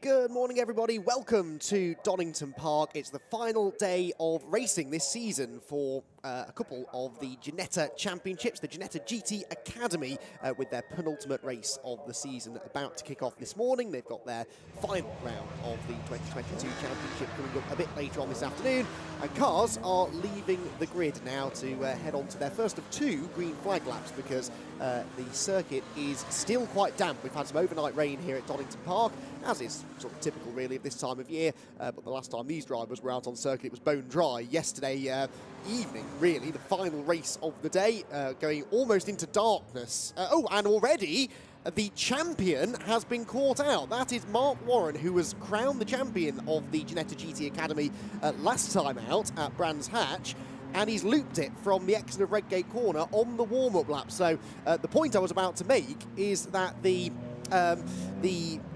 Good morning, everybody. Welcome to Donington Park. It's the final day of racing this season for a couple of the Ginetta Championships, the Ginetta GT Academy, with their penultimate race of the season about to kick off this morning. They've got their final round of the 2022 Championship coming up a bit later on this afternoon. And cars are leaving the grid now to head on to their first of two green flag laps because the circuit is still quite damp. We've had some overnight rain here at Donington Park, as is sort of typical really of this time of year, but the last time these drivers were out on circuit it was bone dry. Yesterday evening, really, the final race of the day, going almost into darkness. And already the champion has been caught out. That is Mark Warren, who was crowned the champion of the Ginetta GT Academy last time out at Brands Hatch, and he's looped it from the exit of Redgate Corner on the warm-up lap. So the point I was about to make is that the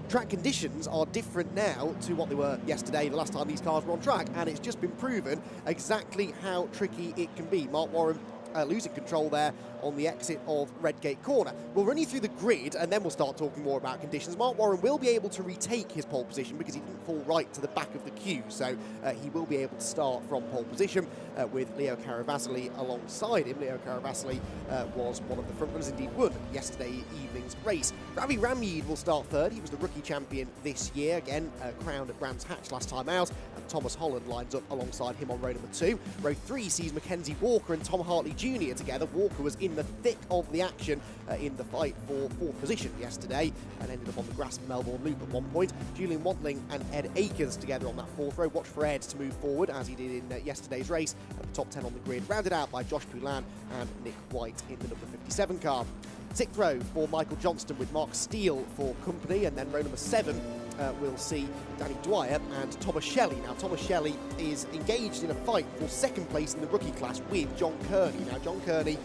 track conditions are different now to what they were yesterday, the last time these cars were on track, and it's just been proven exactly how tricky it can be. Mark Warren losing control there on the exit of Redgate Corner. We'll run you through the grid and then we'll start talking more about conditions. Mark Warren will be able to retake his pole position because he didn't fall right to the back of the queue, so he will be able to start from pole position with Leo Caravasoli alongside him. Leo Caravasoli was one of the front runners, indeed won yesterday evening's race. Ravi Ramyeed will start third. He was the rookie champion this year, again crowned at Brands Hatch last time out, and Thomas Holland lines up alongside him on row number 2. Row 3 sees Mackenzie Walker and Tom Hartley Jr. together. Walker was in the thick of the action in the fight for 4th position yesterday and ended up on the grass of Melbourne Loop at one point. Julian Wantling and Ed Akers together on that 4th row. Watch for Ed to move forward as he did in yesterday's race at the top 10 on the grid, rounded out by Josh Poulan and Nick White in the number 57 car. 6th row for Michael Johnston with Mark Steele for company, and then row number 7 we'll see Danny Dwyer and Thomas Shelley. Now, Thomas Shelley is engaged in a fight for 2nd place in the rookie class with John Kearney. Now, John Kearney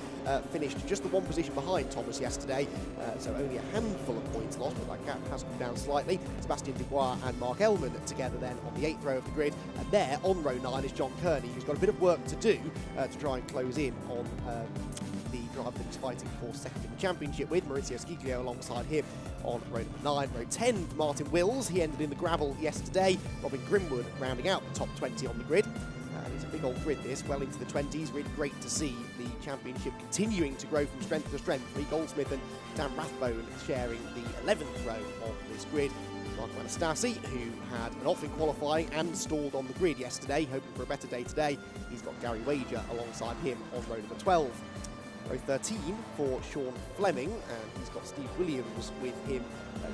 finished just the 1 position behind Thomas yesterday, so only a handful of points lost, but that gap has come down slightly. Sebastian Dubois and Mark Elman together then on the 8th row of the grid, and there on row 9 is John Kearney, who's got a bit of work to do to try and close in on the driver that he's fighting for 2nd in the championship with, Maurizio Sciglio alongside him on row number 9. Row 10 for Martin Wills, he ended in the gravel yesterday. Robin Grimwood rounding out the top 20 on the grid. And it's a big old grid this, well into the 20s. Really great to see the championship continuing to grow from strength to strength. Lee Goldsmith and Dan Rathbone sharing the 11th row of this grid. Marco Anastasi, who had an off in qualifying and stalled on the grid yesterday, hoping for a better day today. He's got Gary Wager alongside him on row number 12. Row 13 for Sean Fleming, and he's got Steve Williams with him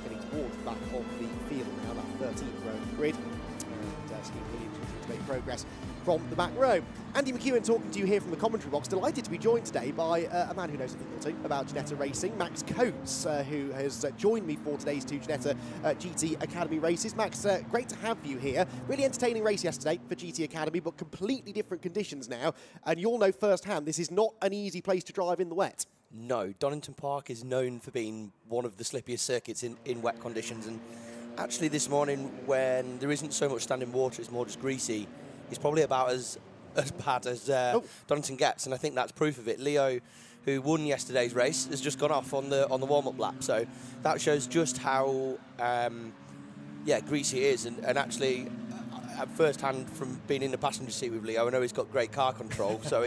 getting towards the back of the field now, that 13th row of the grid. And Steve Williams looking to make progress from the back row. Andy McEwen talking to you here from the commentary box. Delighted to be joined today by a man who knows a thing or two about Ginetta racing, Max Coates, who has joined me for today's 2 Ginetta GT Academy races. Max, great to have you here. Really entertaining race yesterday for GT Academy, but completely different conditions now. And you'll know firsthand, this is not an easy place to drive in the wet. No, Donington Park is known for being one of the slippiest circuits in wet conditions. And actually this morning, when there isn't so much standing water, it's more just greasy, it's probably about as bad as Donington gets, and I think that's proof of it. Leo, who won yesterday's race, has just gone off on the warm-up lap, so that shows just how greasy it is. And actually, first hand from being in the passenger seat with Leo, I know he's got great car control, so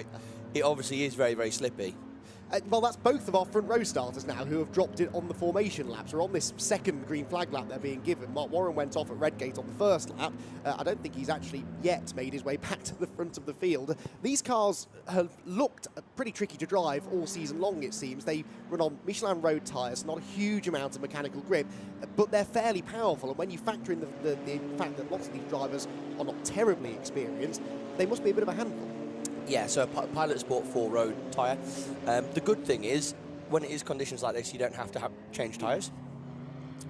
it obviously is very, very slippy. Well, that's both of our front row starters now who have dropped it on the formation laps. We're on this 2nd green flag lap they're being given. Mark Warren went off at Redgate on the 1st lap. I don't think he's actually yet made his way back to the front of the field. These cars have looked pretty tricky to drive all season long, it seems. They run on Michelin road tyres, not a huge amount of mechanical grip, but they're fairly powerful. And when you factor in the fact that lots of these drivers are not terribly experienced, they must be a bit of a handful. Yeah, so a Pilot Sport 4 road tyre. The good thing is, when it is conditions like this, you don't have to change tyres.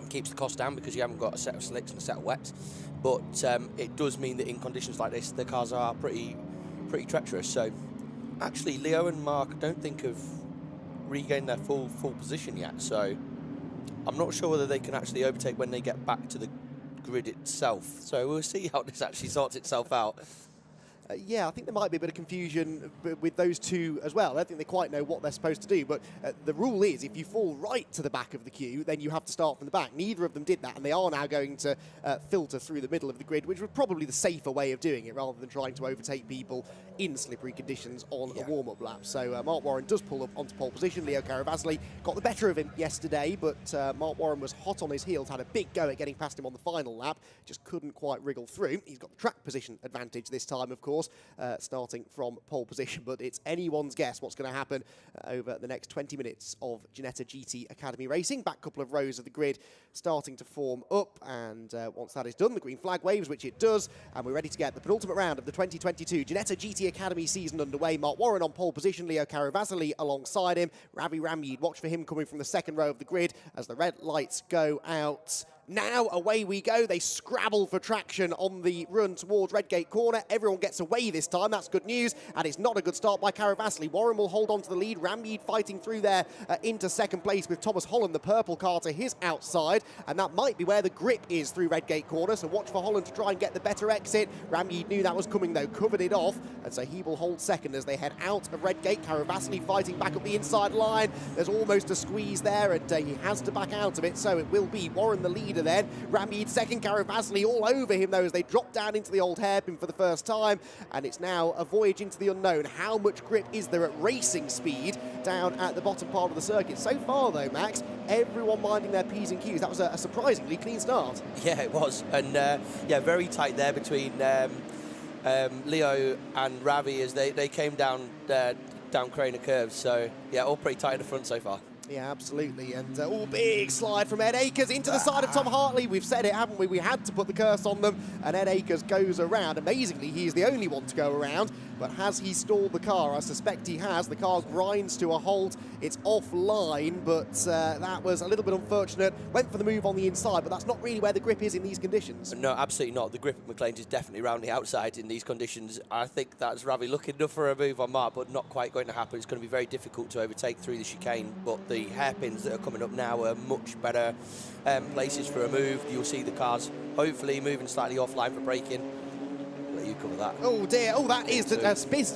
It keeps the cost down because you haven't got a set of slicks and a set of wets. But it does mean that in conditions like this, the cars are pretty treacherous. So actually, Leo and Mark, I don't think have regained their full position yet. So I'm not sure whether they can actually overtake when they get back to the grid itself. So we'll see how this actually sorts itself out. Yeah, I think there might be a bit of confusion with those two as well. I don't think they quite know what they're supposed to do, but the rule is if you fall right to the back of the queue, then you have to start from the back. Neither of them did that, and they are now going to filter through the middle of the grid, which was probably the safer way of doing it, rather than trying to overtake people in slippery conditions on a warm-up lap. So Mark Warren does pull up onto pole position. Leo Caravasli got the better of him yesterday, but Mark Warren was hot on his heels, had a big go at getting past him on the final lap, just couldn't quite wriggle through. He's got the track position advantage this time, of course, starting from pole position, but it's anyone's guess what's going to happen over the next 20 minutes of Ginetta GT Academy racing. Back couple of rows of the grid starting to form up, and once that is done, the green flag waves, which it does, and we're ready to get the penultimate round of the 2022 Ginetta GT Academy season underway. Mark Warren on pole position, Leo Caravasli alongside him. Ravi Ramyeed, watch for him coming from the second row of the grid as the red lights go out. Now away we go. They scrabble for traction on the run towards Redgate Corner. Everyone gets away this time. That's good news. And it's not a good start by Caravasli. Warren will hold on to the lead. Ramyeed fighting through there into second place with Thomas Holland, the purple car, to his outside. And that might be where the grip is through Redgate Corner. So watch for Holland to try and get the better exit. Ramyeed knew that was coming though, covered it off. And so he will hold second as they head out of Redgate. Caravasli fighting back up the inside line. There's almost a squeeze there, and he has to back out of it. So it will be Warren the leader then. Ramyeed second, Caravasli all over him though as they drop down into the old hairpin for the first time, and it's now a voyage into the unknown. How much grip is there at racing speed down at the bottom part of the circuit? So far though, Max, everyone minding their P's and Q's. That was a surprisingly clean start. Yeah, it was, and yeah, very tight there between Leo and Ravi as they came down Craner curves. So yeah, all pretty tight in the front so far. Yeah, absolutely. And big slide from Ed Akers into the side of Tom Hartley. We've said it, haven't we? We had to put the curse on them. And Ed Akers goes around. Amazingly, he is the only one to go around. But has he stalled the car? I suspect he has. The car grinds to a halt. It's offline, but that was a little bit unfortunate. Went for the move on the inside, but that's not really where the grip is in these conditions. No, absolutely not. The grip at McLean's is definitely round the outside in these conditions. I think that's Ravi looking enough for a move on Mark, but not quite going to happen. It's going to be very difficult to overtake through the chicane, but the hairpins that are coming up now are much better places for a move. You'll see the cars hopefully moving slightly offline for braking. You cover that. Oh dear, oh that is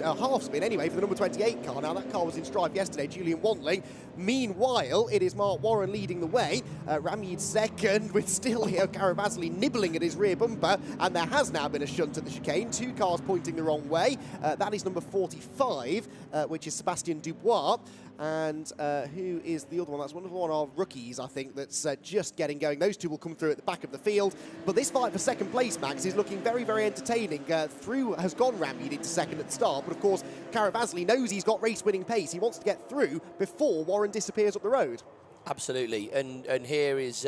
a half spin anyway for the number 28 car. Now that car was in strife yesterday, Julian Wantling. Meanwhile, it is Mark Warren leading the way. Ramyeed second with still Leo Caravasli nibbling at his rear bumper, and there has now been a shunt at the chicane. Two cars pointing the wrong way. That is number 45, which is Sebastian Dubois. And who is the other one? That's one of our rookies, I think, that's just getting going. Those two will come through at the back of the field. But this fight for second place, Max, is looking very, very entertaining. Through has gone Ramyeed into second at the start, but of course, Caravasli knows he's got race-winning pace. He wants to get through before Warren disappears up the road. Absolutely, and here is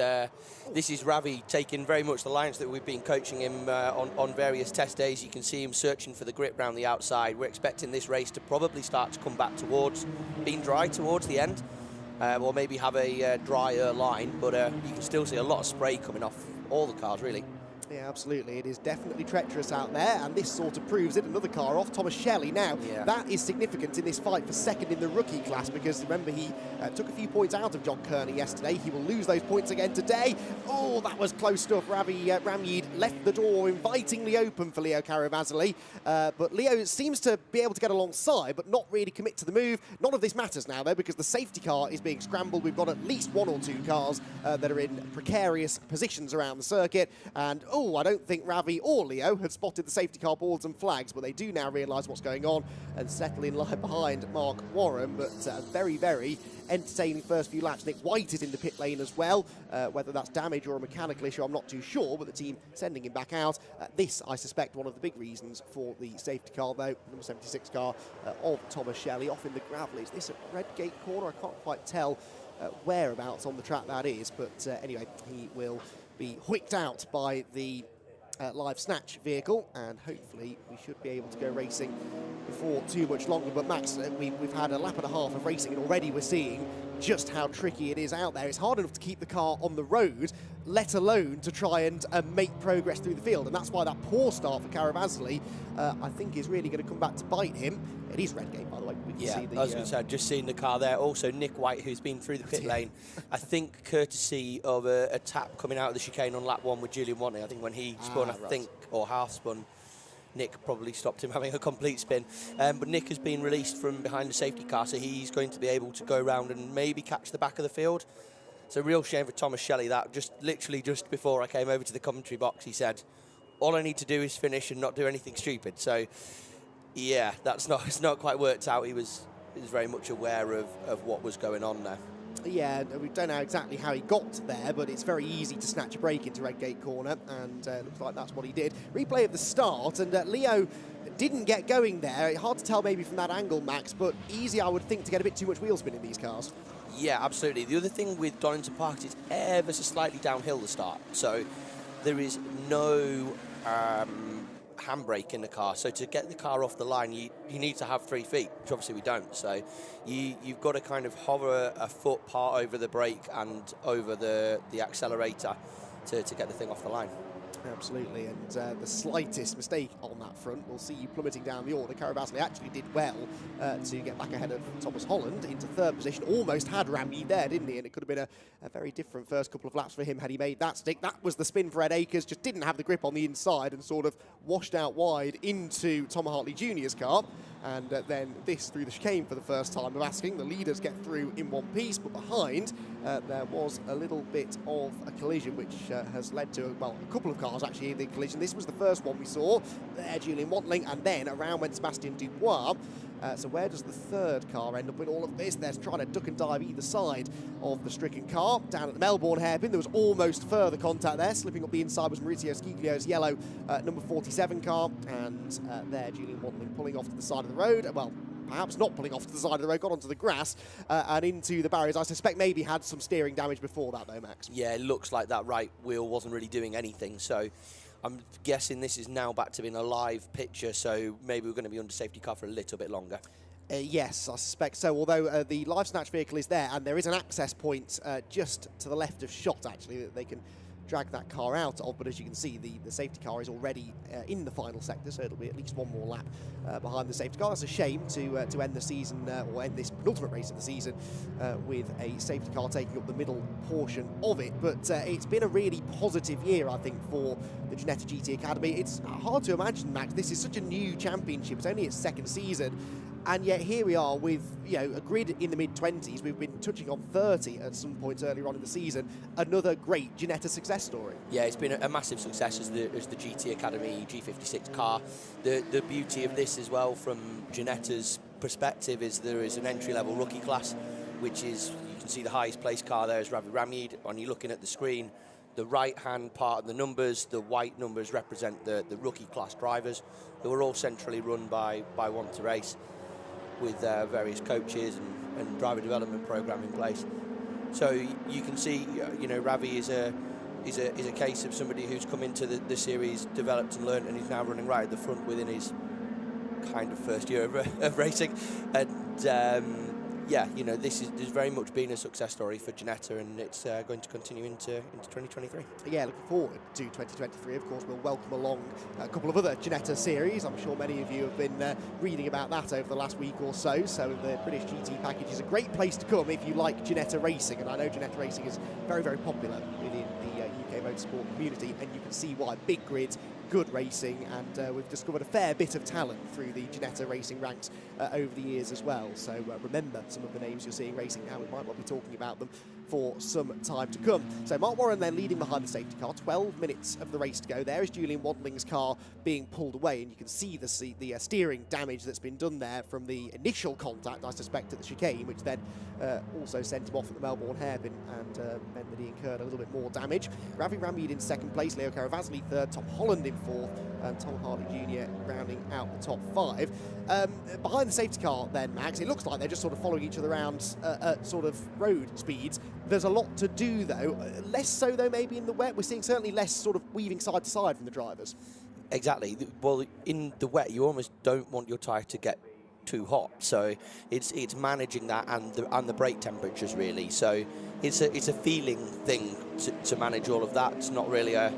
this is Ravi taking very much the lines that we've been coaching him on various test days. You can see him searching for the grip round the outside. We're expecting this race to probably start to come back towards being dry towards the end, or maybe have a drier line, but you can still see a lot of spray coming off all the cars really. Yeah, absolutely. It is definitely treacherous out there, and this sort of proves it. Another car off, Thomas Shelley. Now, that is significant in this fight for second in the rookie class, because remember, he took a few points out of John Kearney yesterday. He will lose those points again today. Oh, that was close stuff. Ramyeed left the door invitingly open for Leo Caravasli, but Leo seems to be able to get alongside, but not really commit to the move. None of this matters now, though, because the safety car is being scrambled. We've got at least one or two cars that are in precarious positions around the circuit, and I don't think Ravi or Leo had spotted the safety car boards and flags, but they do now realise what's going on and settle in line behind Mark Warren. But very, very entertaining first few laps. Nick White is in the pit lane as well. Whether that's damage or a mechanical issue, I'm not too sure, but the team sending him back out. This, I suspect, one of the big reasons for the safety car, though, number 76 car of Thomas Shelley off in the gravel. Is this at Redgate Corner? I can't quite tell whereabouts on the track that is, but anyway, he will be whicked out by the live snatch vehicle, and hopefully we should be able to go racing before too much longer. But Max, we've had a lap and a half of racing, and already we're seeing just how tricky it is out there. It's hard enough to keep the car on the road, let alone to try and make progress through the field, and that's why that poor start for Caravasli, I think, is really going to come back to bite him. It is Redgate, by the way. We can see the, I was going to say, I've just seen the car there. Also, Nick White, who's been through the pit lane, I think courtesy of a tap coming out of the chicane on lap one with Julian Wantling. I think when he spun, or half spun, Nick probably stopped him having a complete spin. But Nick has been released from behind the safety car, so he's going to be able to go around and maybe catch the back of the field. It's a real shame for Thomas Shelley that literally just before I came over to the commentary box, he said, all I need to do is finish and not do anything stupid. So, yeah, it's not quite worked out. He was very much aware of what was going on there. Yeah, we don't know exactly how he got there, but it's very easy to snatch a break into Redgate corner, and looks like that's what he did. Replay of the start, and Leo didn't get going there. Hard to tell maybe from that angle, Max, but easy, I would think, to get a bit too much wheel spin in these cars. Yeah, absolutely. The other thing with Donington Park is it's ever so slightly downhill the start, so there is no handbrake in the car. So to get the car off the line, you need to have 3 feet, which obviously we don't. So you've got to kind of hover a foot part over the brake and over the accelerator to get the thing off the line. Absolutely, and the slightest mistake on that front will see you plummeting down the order. Caravasley actually did well to get back ahead of Thomas Holland into 3rd position. Almost had Ramsey there, didn't he? And it could have been a very different first couple of laps for him had he made that stick. That was the spin for Ed Akers, just didn't have the grip on the inside and sort of washed out wide into Tom Hartley Jr.'s car. And then this through the chicane for the first time of asking. The leaders get through in one piece, but behind there was a little bit of a collision which has led to, well, a couple of cars actually in the collision. This was the first one we saw there, Julian Wantling, and then around went Sebastian Dubois. So where does the 3rd car end up in all of this? They're trying to duck and dive either side of the stricken car. Down at the Melbourne hairpin, there was almost further contact there. Slipping up the inside was Maurizio Sciglio's yellow number 47 car. And there, Julian Wantling pulling off to the side of the road. Well, perhaps not pulling off to the side of the road, got onto the grass and into the barriers. I suspect maybe had some steering damage before that, though, Max. Yeah, it looks like that right wheel wasn't really doing anything. So I'm guessing this is now back to being a live picture, so maybe we're going to be under safety car for a little bit longer. Yes, I suspect so, although the live snatch vehicle is there, and there is an access point just to the left of shot, actually, that they can drag that car out of. But as you can see, the safety car is already in the final sector, so it'll be at least one more lap behind the safety car. That's a shame to end the season, or end this penultimate race of the season, with a safety car taking up the middle portion of it. But it's been a really positive year, I think, for the Ginetta GT Academy. It's hard to imagine, Max, this is such a new championship. It's only its 2nd season. And yet here we are with, you know, a grid in the mid-20s. We've been touching on 30 at some points earlier on in the season. Another great Ginetta success story. Yeah, it's been a massive success as the GT Academy G56 car. The beauty of this as well from Ginetta's perspective is there is an entry-level rookie class, which is, you can see the highest placed car there is Ravi Ramid. When you're looking at the screen, the right-hand part of the numbers, the white numbers represent the rookie class drivers, who are all centrally run by Want to Race, with various coaches and driver development program in place. So you can see, you know, Ravi is a case of somebody who's come into the series, developed and learned, and he's now running right at the front within his kind of first year of racing. And yeah, you know, there's very much been a success story for Ginetta, and it's going to continue into 2023. Yeah, looking forward to 2023. Of course, we'll welcome along a couple of other Ginetta series. I'm sure many of you have been reading about that over the last week or so. So the British GT package is a great place to come if you like Ginetta racing. And I know Ginetta racing is very, very popular within the UK motorsport community, and you can see why. Big grid, good racing, and we've discovered a fair bit of talent through the Ginetta racing ranks over the years as well. So remember some of the names you're seeing racing now. We might not be talking about them for some time to come. So Mark Warren then leading behind the safety car. 12 minutes of the race to go. There is Julian Wadling's car being pulled away, and you can see the steering damage that's been done there from the initial contact, I suspect, at the chicane, which then also sent him off at the Melbourne hairpin and meant that he incurred a little bit more damage. Ravi Ramid in 2nd place, Leo Caravasley 3rd, Tom Holland in 4th, and Tom Hartley Jr. rounding out the top 5. Behind the safety car then, Max, it looks like they're just sort of following each other around at sort of road speeds. There's a lot to do, though. Less so, though, maybe in the wet. We're seeing certainly less sort of weaving side to side from the drivers. Exactly. Well, in the wet, you almost don't want your tyre to get too hot. So it's managing that and the brake temperatures, really. So it's a feeling thing to manage all of that. It's not really a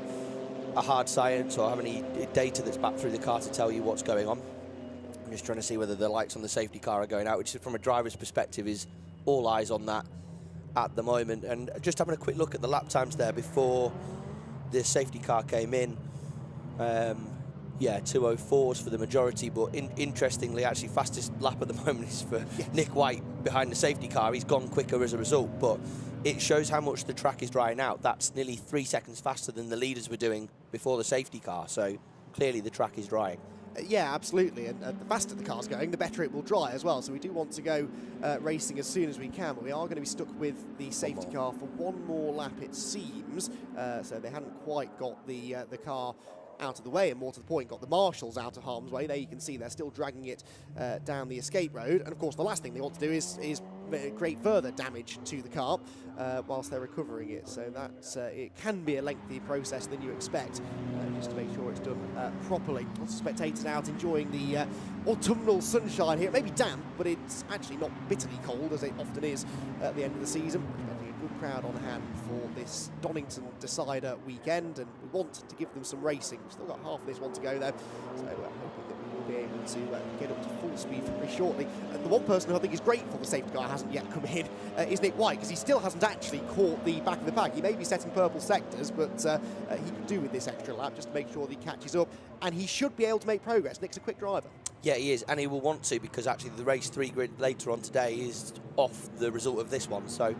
hard science or have any data that's back through the car to tell you what's going on. I'm just trying to see whether the lights on the safety car are going out, which from a driver's perspective is all eyes on that at the moment. And just having a quick look at the lap times there before the safety car came in. Yeah, 2:04s for the majority, but interestingly, actually, fastest lap at the moment is for Nick White behind the safety car. He's gone quicker as a result, but it shows how much the track is drying out. That's nearly 3 seconds faster than the leaders were doing before the safety car, so clearly the track is drying. Yeah, absolutely, and the faster the car's going, the better it will dry as well, so we do want to go racing as soon as we can, but we are going to be stuck with the safety car for one more lap, it seems, so they hadn't quite got the car out of the way, and more to the point, got the marshals out of harm's way. There you can see they're still dragging it down the escape road, and of course the last thing they want to do is create further damage to the car whilst they're recovering it, so that it can be a lengthy process than you expect, just to make sure it's done properly. Lots of spectators out enjoying the autumnal sunshine here. It may be damp, but it's actually not bitterly cold as it often is at the end of the season. Good crowd on hand for this Donington decider weekend, and we want to give them some racing. We've still got half of this one to go though, so we're hoping that we will be able to get up to full speed very shortly. The one person who I think is grateful the safety car hasn't yet come in is Nick White, because he still hasn't actually caught the back of the pack. He may be setting purple sectors, but he could do with this extra lap just to make sure that he catches up, and he should be able to make progress. Nick's a quick driver. Yeah, he is, and he will want to, because actually the race 3 grid later on today is off the result of this one, so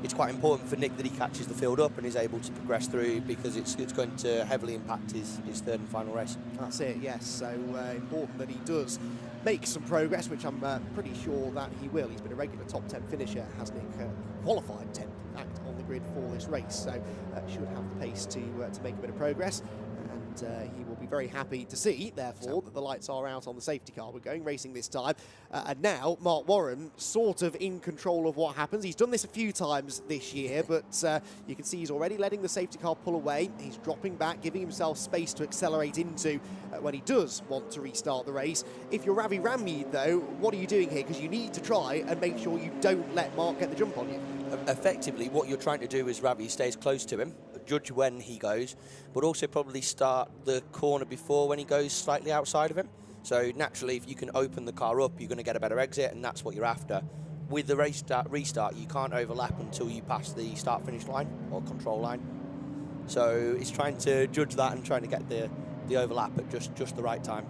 it's quite important for Nick that he catches the field up and is able to progress through, because it's going to heavily impact his third and final race. That's it, yes. So important that he does make some progress, which I'm pretty sure that he will. He's been a regular top 10 finisher, has Nick, qualified 10th in fact on the grid for this race, so should have the pace to make a bit of progress. He will be very happy to see, therefore, that the lights are out on the safety car. We're going racing this time. And now, Mark Warren sort of in control of what happens. He's done this a few times this year, but you can see he's already letting the safety car pull away. He's dropping back, giving himself space to accelerate into when he does want to restart the race. If you're Ravi Rammeed, though, what are you doing here? Because you need to try and make sure you don't let Mark get the jump on you. Effectively, what you're trying to do is Ravi stays close to him, judge when he goes, but also probably start the corner before when he goes slightly outside of him. So naturally, if you can open the car up, you're going to get a better exit, and that's what you're after. With the race restart, you can't overlap until you pass the start-finish line or control line. So it's trying to judge that and trying to get the overlap at just the right time.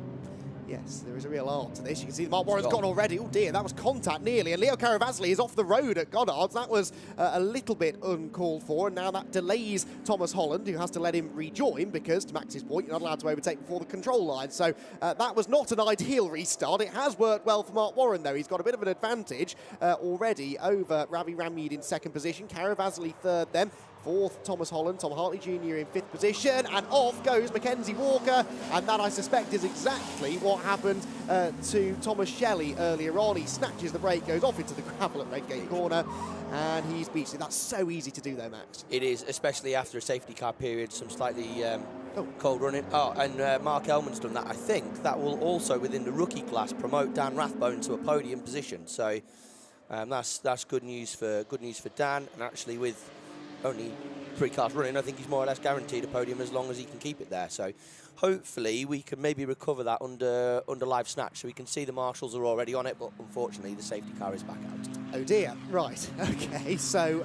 Yes, there is a real art to this. You can see Mark Warren's gone already. Oh dear, that was contact nearly. And Leo Caravasli is off the road at Goddard's. That was a little bit uncalled for. And now that delays Thomas Holland, who has to let him rejoin because, to Max's point, you're not allowed to overtake before the control line. So that was not an ideal restart. It has worked well for Mark Warren, though. He's got a bit of an advantage already over Ravi Rammeed in second position. Caravasli third then. Fourth, Thomas Holland, Tom Hartley Jr. in fifth position, and off goes Mackenzie Walker, and that, I suspect, is exactly what happened to Thomas Shelley earlier on. He snatches the brake, goes off into the gravel at Redgate Corner, and he's beaten it. That's so easy to do, though, Max. It is, especially after a safety car period, some slightly cold running. Oh, and Mark Elman's done that. I think that will also, within the rookie class, promote Dan Rathbone to a podium position. So that's good news for Dan, and actually with only 3 cars running, I think he's more or less guaranteed a podium as long as he can keep it there. So hopefully we can maybe recover that under live snatch. So we can see the marshals are already on it, but unfortunately the safety car is back out. Oh dear, right, okay. So,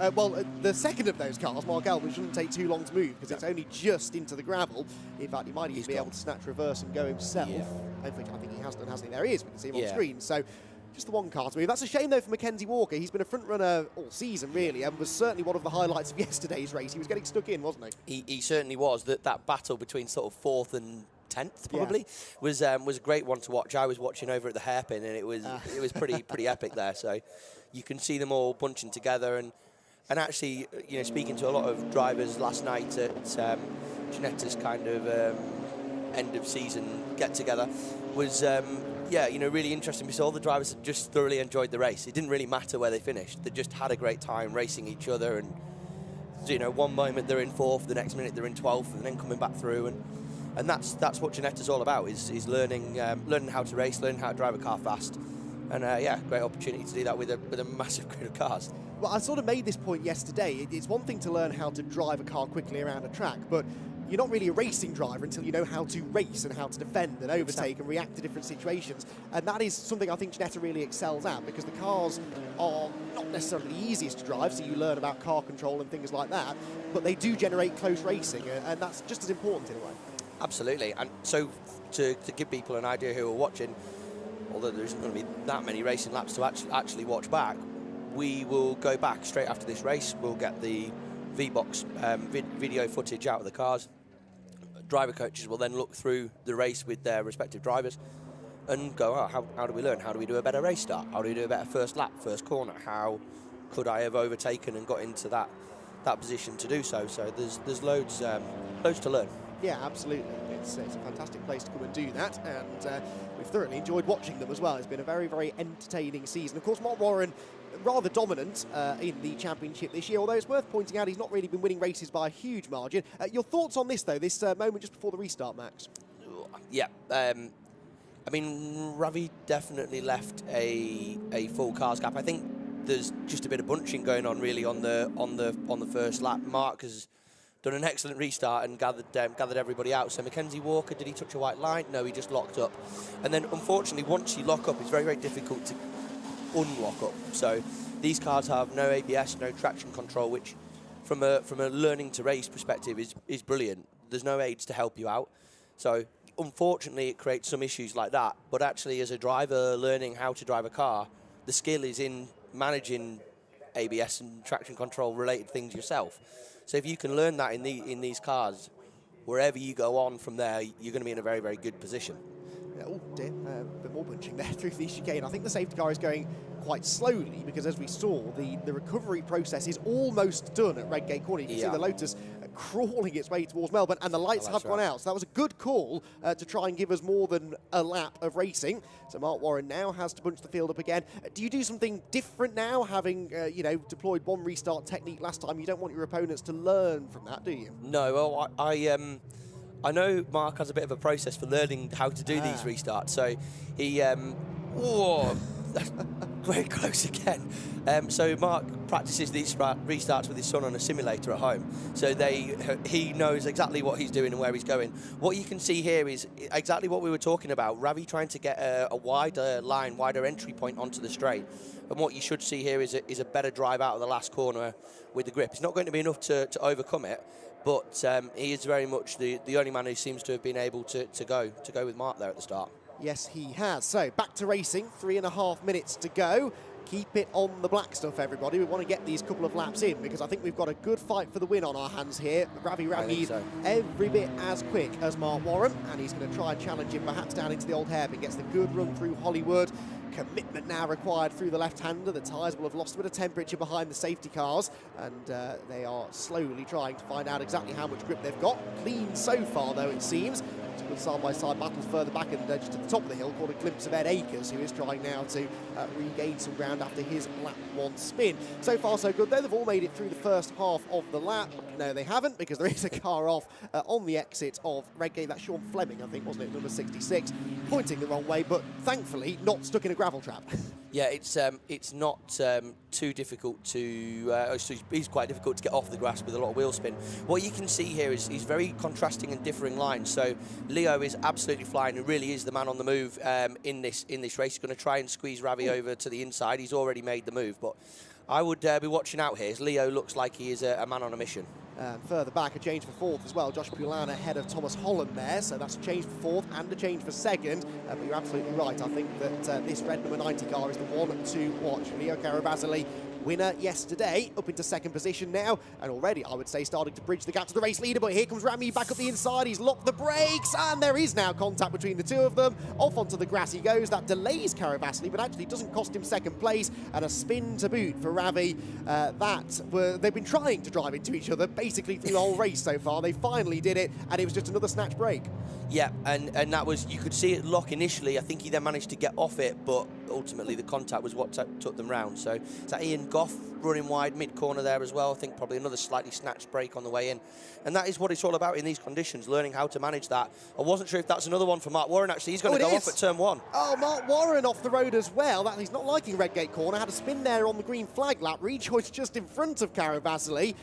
the second of those cars, Mark Elman, shouldn't take too long to move because it's only just into the gravel. In fact, he might even be able to snatch reverse and go himself. Yeah. Hopefully, I think he has done, hasn't he? There he is, we can see him on screen. So, just the one car to move. That's a shame, though, for Mackenzie Walker. He's been a front runner all season, really, and was certainly one of the highlights of yesterday's race. He was getting stuck in, wasn't he? He certainly was. That battle between sort of 4th and 10th, probably, was a great one to watch. I was watching over at the hairpin, and it was pretty epic there. So you can see them all bunching together, and actually, you know, speaking to a lot of drivers last night at Ginetta's kind of end of season get together was. Yeah, you know, really interesting because all the drivers just thoroughly enjoyed the race. It didn't really matter where they finished. They just had a great time racing each other, and, you know, one moment they're in 4th, the next minute they're in 12th, and then coming back through. And that's what Ginetta's all about, is learning how to race, learning how to drive a car fast. And, yeah, great opportunity to do that with a massive grid of cars. Well, I sort of made this point yesterday. It's one thing to learn how to drive a car quickly around a track, but you're not really a racing driver until you know how to race and how to defend and overtake and react to different situations. And that is something I think Ginetta really excels at, because the cars are not necessarily the easiest to drive, so you learn about car control and things like that, but they do generate close racing, and that's just as important in a way. Absolutely. And so to give people an idea who are watching, although there isn't going to be that many racing laps to actually watch back, we will go back straight after this race. We'll get the V-Box video footage out of the cars. Driver coaches will then look through the race with their respective drivers and go, oh, how do we learn? How do we do a better race start? How do we do a better first lap, first corner? How could I have overtaken and got into that position to do so? So there's loads to learn. Yeah, absolutely. It's a fantastic place to come and do that, and we've thoroughly enjoyed watching them as well. It's been a very, very entertaining season. Of course, Mark Warren, rather dominant in the championship this year, although it's worth pointing out he's not really been winning races by a huge margin. Your thoughts on this, though, this moment just before the restart, Max? Yeah, I mean, Ravi definitely left a full cars gap. I think there's just a bit of bunching going on really on the first lap. Mark has done an excellent restart and gathered everybody out. So Mackenzie Walker, did he touch a white line? No, he just locked up. And then unfortunately, once you lock up, it's very, very difficult to unlock up. So these cars have no ABS, no traction control, which from a learning to race perspective is brilliant. There's no aids to help you out. So unfortunately, it creates some issues like that. But actually, as a driver learning how to drive a car, the skill is in managing ABS and traction control related things yourself. So if you can learn that in these cars, wherever you go on from there, you're going to be in a very, very good position. Oh dear, a bit more bunching there through the chicane. I think the safety car is going quite slowly because, as we saw, the recovery process is almost done at Redgate Corner. You can see the Lotus crawling its way towards Melbourne, and the lights have gone out. So that was a good call to try and give us more than a lap of racing. So Mark Warren now has to bunch the field up again. Do you do something different now, having deployed one restart technique last time? You don't want your opponents to learn from that, do you? No, well, I know Mark has a bit of a process for learning how to do these restarts. So he, very close again. So Mark practices these restarts with his son on a simulator at home. So he knows exactly what he's doing and where he's going. What you can see here is exactly what we were talking about. Ravi trying to get a wider line, wider entry point onto the straight. And what you should see here is a better drive out of the last corner with the grip. It's not going to be enough to overcome it. But he is very much the only man who seems to have been able to go with Mark there at the start. Yes, he has. So back to racing, 3.5 minutes to go. Keep it on the black stuff, everybody. We want to get these couple of laps in because I think we've got a good fight for the win on our hands here. Ravi Ramneed every bit as quick as Mark Warren, and he's going to try and challenge him perhaps down into the old hairpin. Gets the good run through Hollywood. Commitment now required through the left-hander. The tyres will have lost a bit of temperature behind the safety cars, and they are slowly trying to find out exactly how much grip they've got. Clean so far, though, it seems. It's good side-by-side battles further back and just to the top of the hill. Caught a glimpse of Ed Akers, who is trying now to regain some ground after his lap one spin. So far, so good, though. They've all made it through the first half of the lap. No, they haven't, because there is a car off on the exit of Redgate. That's Sean Fleming, I think, wasn't it? Number 66, pointing the wrong way, but thankfully not stuck in a gravel trap. Yeah, it's not too difficult to. It's quite difficult to get off the grass with a lot of wheel spin. What you can see here is very contrasting and differing lines. So Leo is absolutely flying and really is the man on the move in this race. He's going to try and squeeze Ravi over to the inside. He's already made the move, but I would be watching out here. As Leo looks like he is a man on a mission. Further back, a change for fourth as well. Josh Poulan ahead of Thomas Holland there, so that's a change for fourth and a change for second. But you're absolutely right. I think that this red number 90 car is the one to watch. Leo Carabazali, winner yesterday, up into second position now, and already, I would say, starting to bridge the gap to the race leader. But here comes Rami back up the inside. He's locked the brakes, and there is now contact between the two of them. Off onto the grass he goes. That delays Carabazali, but actually doesn't cost him second place, and a spin to boot for Ravi. They've been trying to drive into each other basically through the whole race so far. They finally did it, and it was just another snatch break. Yeah, and that was, you could see it lock initially. I think he then managed to get off it, but ultimately the contact was what took them round. So is that Ian Goff running wide mid-corner there as well? I think probably another slightly snatched break on the way in. And that is what it's all about in these conditions, learning how to manage that. I wasn't sure if that's another one for Mark Warren, actually. He's going to go off at turn one. Oh, Mark Warren off the road as well. He's not liking Redgate Corner. Had a spin there on the green flag lap. Rejoice just in front of Carabazali.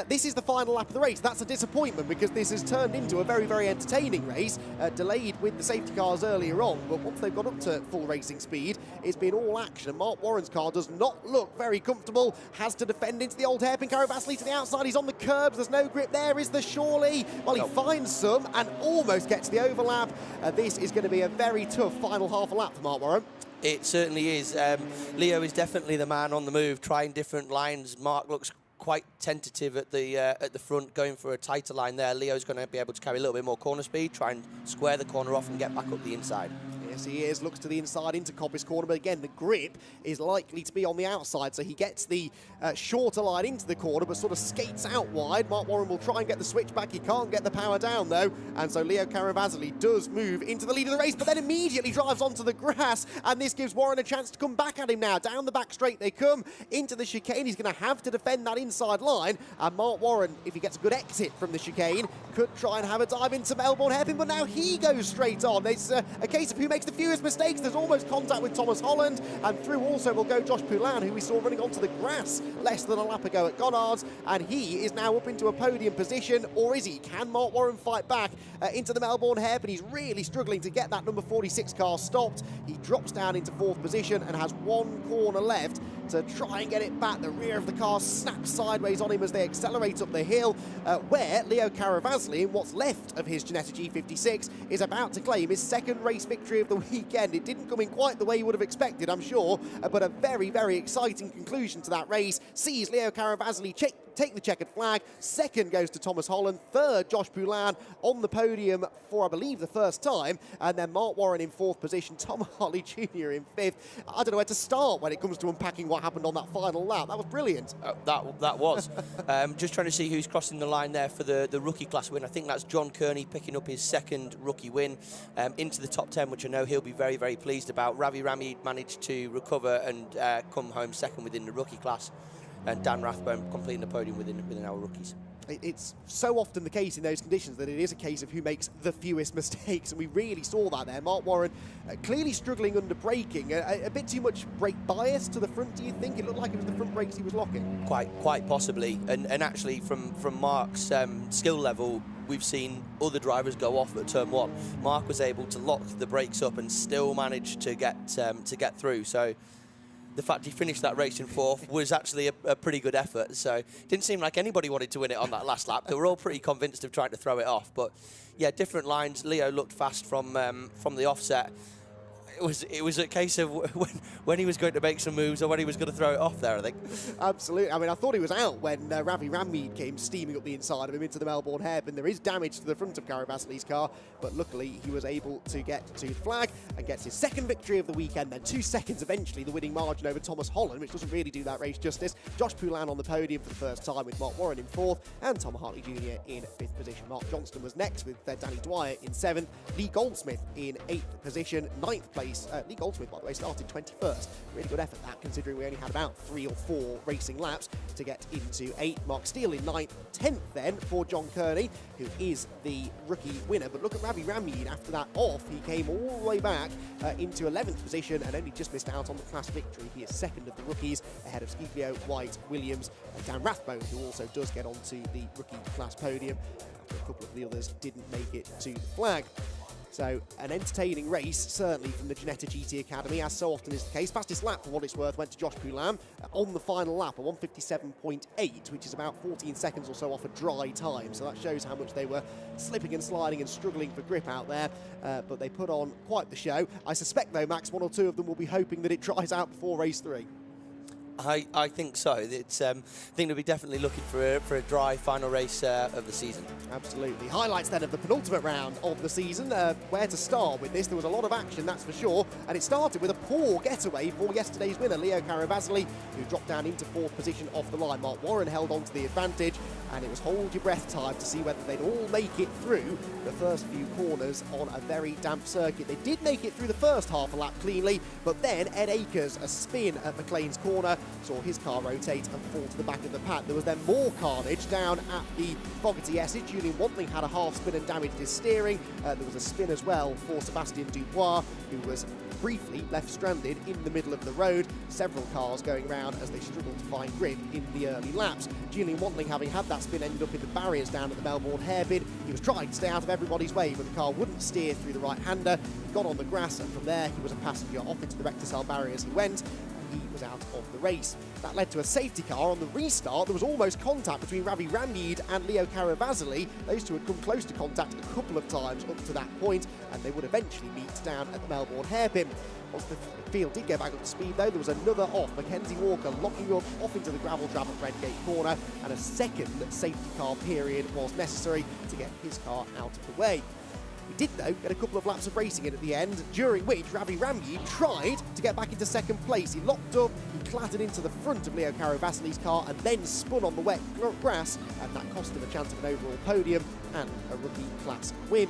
This is the final lap of the race. That's a disappointment because this has turned into a very, very entertaining race. Delayed with the safety cars earlier on, but once they've got up to full racing speed, it's been all action, and Mark Warren's car does not look very comfortable. Has to defend into the old hairpin. Caravasli to the outside. He's on the curbs. There's no grip there. Is there surely? Well, he finds some and almost gets the overlap. This is going to be a very tough final half a lap for Mark Warren. It certainly is. Leo is definitely the man on the move, trying different lines. Mark looks quite tentative at the front, going for a tighter line there. Leo's going to be able to carry a little bit more corner speed, try and square the corner off and get back up the inside. Yes, he is. Looks to the inside into Coppice corner, but again, the grip is likely to be on the outside, so he gets the shorter line into the corner, but sort of skates out wide. Mark Warren will try and get the switch back. He can't get the power down, though, and so Leo Caravasli does move into the lead of the race, but then immediately drives onto the grass, and this gives Warren a chance to come back at him now. Down the back straight they come, into the chicane. He's going to have to defend that inside line, and Mark Warren, if he gets a good exit from the chicane, could try and have a dive into Melbourne hairpin, but now he goes straight on. It's a case of who makes the fewest mistakes. There's almost contact with Thomas Holland, and through also will go Josh Poulin, who we saw running onto the grass less than a lap ago at Goddard's, and he is now up into a podium position, or is he? Can Mark Warren fight back into the Melbourne hairpin? He's really struggling to get that number 46 car stopped. He drops down into 4th position and has one corner left to try and get it back. The rear of the car snaps sideways on him as they accelerate up the hill, where Leo Caravasli, in what's left of his Ginetta G56, is about to claim his second race victory of the weekend. It didn't come in quite the way you would have expected, I'm sure, but a very, very exciting conclusion to that race. Sees Leo Caravasli take the checkered flag. Second goes to Thomas Holland. Third, Josh Poulin on the podium for, I believe, the first time. And then Mark Warren in 4th position. Tom Hartley Jr. in 5th. I don't know where to start when it comes to unpacking what happened on that final lap. That was brilliant. That was. Just trying to see who's crossing the line there for the rookie class win. I think that's John Kearney picking up his second rookie win into the top 10, which I know he'll be very, very pleased about. Ravi Rami managed to recover and come home second within the rookie class, and Dan Rathbone completing the podium within our rookies. It's so often the case in those conditions that it is a case of who makes the fewest mistakes, and we really saw that there. Mark Warren clearly struggling under braking, a bit too much brake bias to the front, do you think? It looked like it was the front brakes he was locking. Quite possibly, and actually from Mark's skill level, we've seen other drivers go off at turn 1. Mark was able to lock the brakes up and still manage to get through, so the fact he finished that race in 4th was actually a pretty good effort. So it didn't seem like anybody wanted to win it on that last lap. They were all pretty convinced of trying to throw it off. But yeah, different lines. Leo looked fast from the offset. It was a case of when he was going to make some moves or when he was going to throw it off there, I think. Absolutely. I mean, I thought he was out when Ravi Rammeed came steaming up the inside of him into the Melbourne hairpin. There is damage to the front of Caravasli's car, but luckily he was able to get to the flag and gets his second victory of the weekend. Then 2 seconds eventually, the winning margin over Thomas Holland, which doesn't really do that race justice. Josh Poulin on the podium for the first time with Mark Warren in 4th and Tom Hartley Jr. in 5th position. Mark Johnston was next with Danny Dwyer in 7th. Lee Goldsmith in 8th position. 9th place. Lee Goldsmith, by the way, started 21st. Really good effort that, considering we only had about 3 or 4 racing laps to get into 8th. Mark Steele in 9th. 10th then for John Kearney, who is the rookie winner. But look at Ravi Rammeed. After that off, he came all the way back into 11th position and only just missed out on the class victory. He is second of the rookies, ahead of Sciglio, White, Williams, and Dan Rathbone, who also does get onto the rookie class podium. After a couple of the others didn't make it to the flag. So an entertaining race, certainly from the Ginetta GT Academy, as so often is the case. Fastest lap, for what it's worth, went to Josh Poulin on the final lap, a 1:57.8, which is about 14 seconds or so off a dry time. So that shows how much they were slipping and sliding and struggling for grip out there. But they put on quite the show. I suspect, though, Max, 1 or 2 of them will be hoping that it dries out before race 3. I think so. It's I think they'll be definitely looking for a dry final race of the season. Absolutely. Highlights then of the penultimate round of the season. Where to start with this? There was a lot of action, that's for sure. And it started with a poor getaway for yesterday's winner, Leo Caravasli, who dropped down into 4th position off the line. Mark Warren held on to the advantage, and it was hold your breath time to see whether they'd all make it through the first few corners on a very damp circuit. They did make it through the first half a lap cleanly, but then Ed Akers, a spin at McLean's corner, saw his car rotate and fall to the back of the pack. There was then more carnage down at the Fogarty Essex. Julian Wantling had a half spin and damaged his steering. There was a spin as well for Sebastian Dubois, who was briefly left stranded in the middle of the road. Several cars going around as they struggled to find grip in the early laps. Julian Wantling, having had that spin, ended up in the barriers down at the Melbourne hairpin. He was trying to stay out of everybody's way, but the car wouldn't steer through the right-hander. He got on the grass, and from there he was a passenger off into the recticile barriers he went. He was out of the race. That led to a safety car on the restart. There was almost contact between Ravi Ramid and Leo Caravazali. Those two had come close to contact a couple of times up to that point, and they would eventually meet down at the Melbourne hairpin. Once the field did get back up to speed, though, there was another off. Mackenzie Walker locking up off into the gravel trap at Redgate Corner, and a second safety car period was necessary to get his car out of the way. We did, though, get a couple of laps of racing in at the end, during which Ravi Ramyi tried to get back into second place. He locked up, he clattered into the front of Leo Caravasli's car and then spun on the wet grass, and that cost him a chance of an overall podium and a rookie class win.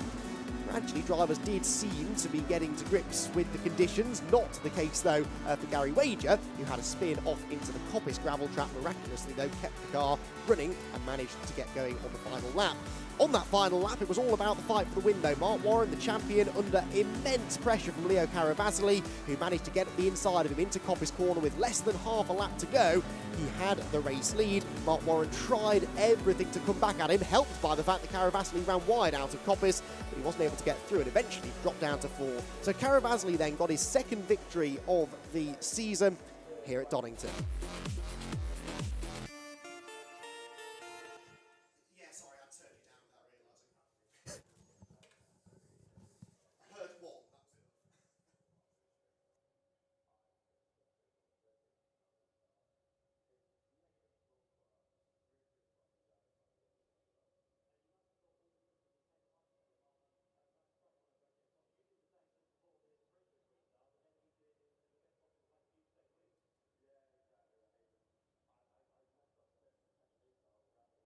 Gradually, drivers did seem to be getting to grips with the conditions. Not the case, though, for Gary Wager, who had a spin off into the Coppice gravel trap. Miraculously, though, kept the car running and managed to get going on the final lap. On that final lap, it was all about the fight for the win, though. Mark Warren, the champion, under immense pressure from Leo Caravasli, who managed to get the inside of him into Coppice Corner with less than half a lap to go. He had the race lead. Mark Warren tried everything to come back at him, helped by the fact that Caravasli ran wide out of Coppice, but he wasn't able to get through and eventually dropped down to fourth. So Caravasli then got his second victory of the season here at Donington.